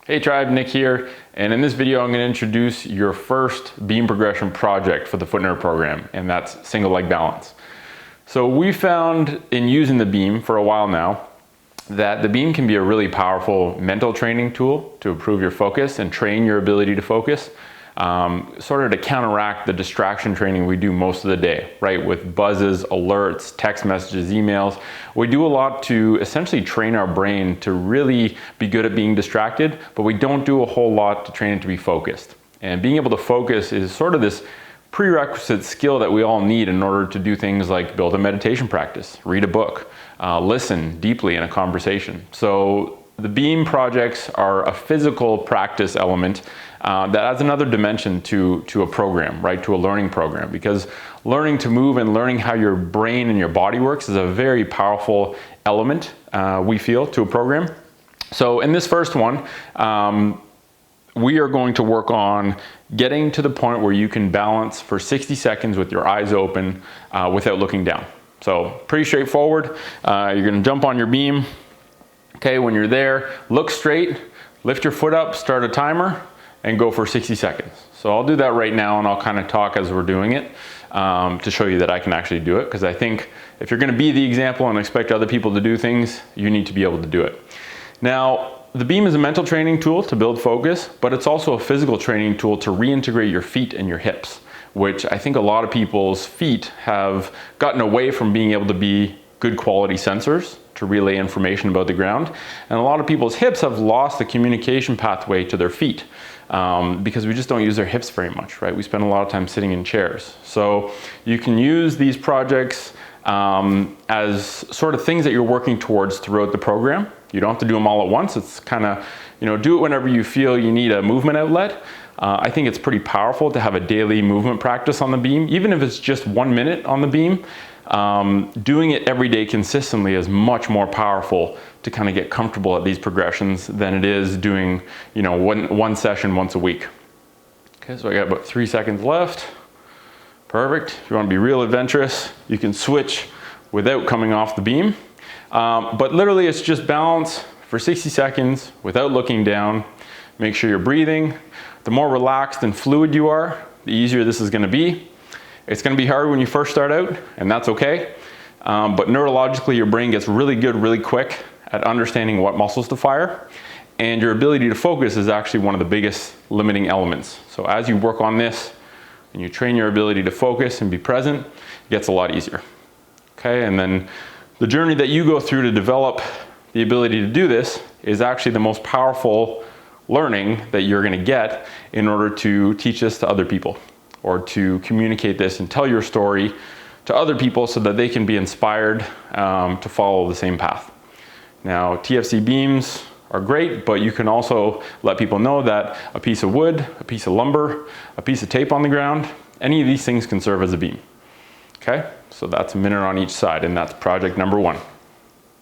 Hey Tribe, Nick here, and in this video I'm going to introduce your first beam progression project for the Foot Nerd program, and that's single leg balance. So we found in using the beam for a while now that the beam can be a really powerful mental training tool to improve your focus and train your ability to focus, sort of to counteract the distraction training we do most of the day, right? With buzzes, alerts, text messages, emails. We do a lot to essentially train our brain to really be good at being distracted, but we don't do a whole lot to train it to be focused. And being able to focus is sort of this prerequisite skill that we all need in order to do things like build a meditation practice, read a book, listen deeply in a conversation. So the beam projects are a physical practice element that adds another dimension to a program, right? To a learning program, because learning to move and learning how your brain and your body works is a very powerful element, we feel, to a program. So in this first one, we are going to work on getting to the point where you can balance for 60 seconds with your eyes open without looking down. So pretty straightforward. You're going to jump on your beam. Okay, when you're there, look straight, lift your foot up, start a timer, and go for 60 seconds. So I'll do that right now, and I'll kind of talk as we're doing it to show you that I can actually do it, because I think if you're going to be the example and expect other people to do things, you need to be able to do it. Now, the beam is a mental training tool to build focus, but it's also a physical training tool to reintegrate your feet and your hips, which I think a lot of people's feet have gotten away from being able to be good quality sensors to relay information about the ground. And a lot of people's hips have lost the communication pathway to their feet because we just don't use their hips very much, right? We spend a lot of time sitting in chairs. So you can use these projects as sort of things that you're working towards throughout the program. You don't have to do them all at once. It's kind of, do it whenever you feel you need a movement outlet. I think it's pretty powerful to have a daily movement practice on the beam, even if it's just 1 minute on the beam. Doing it every day consistently is much more powerful to kind of get comfortable at these progressions than it is doing, one session once a week. Okay, so I got about 3 seconds left. Perfect. If you want to be real adventurous, you can switch without coming off the beam. But literally it's just balance for 60 seconds without looking down. Make sure you're breathing. The more relaxed and fluid you are, the easier this is going to be. It's going to be hard when you first start out, and that's okay. But neurologically, your brain gets really good really quick at understanding what muscles to fire. And your ability to focus is actually one of the biggest limiting elements. So as you work on this and you train your ability to focus and be present, it gets a lot easier. Okay, and then the journey that you go through to develop the ability to do this is actually the most powerful learning that you're going to get in order to teach this to other people, or to communicate this and tell your story to other people so that they can be inspired to follow the same path. Now, TFC beams are great, but you can also let people know that a piece of wood, a piece of lumber, a piece of tape on the ground, any of these things can serve as a beam. Okay, so that's a minute on each side, and that's project number 1.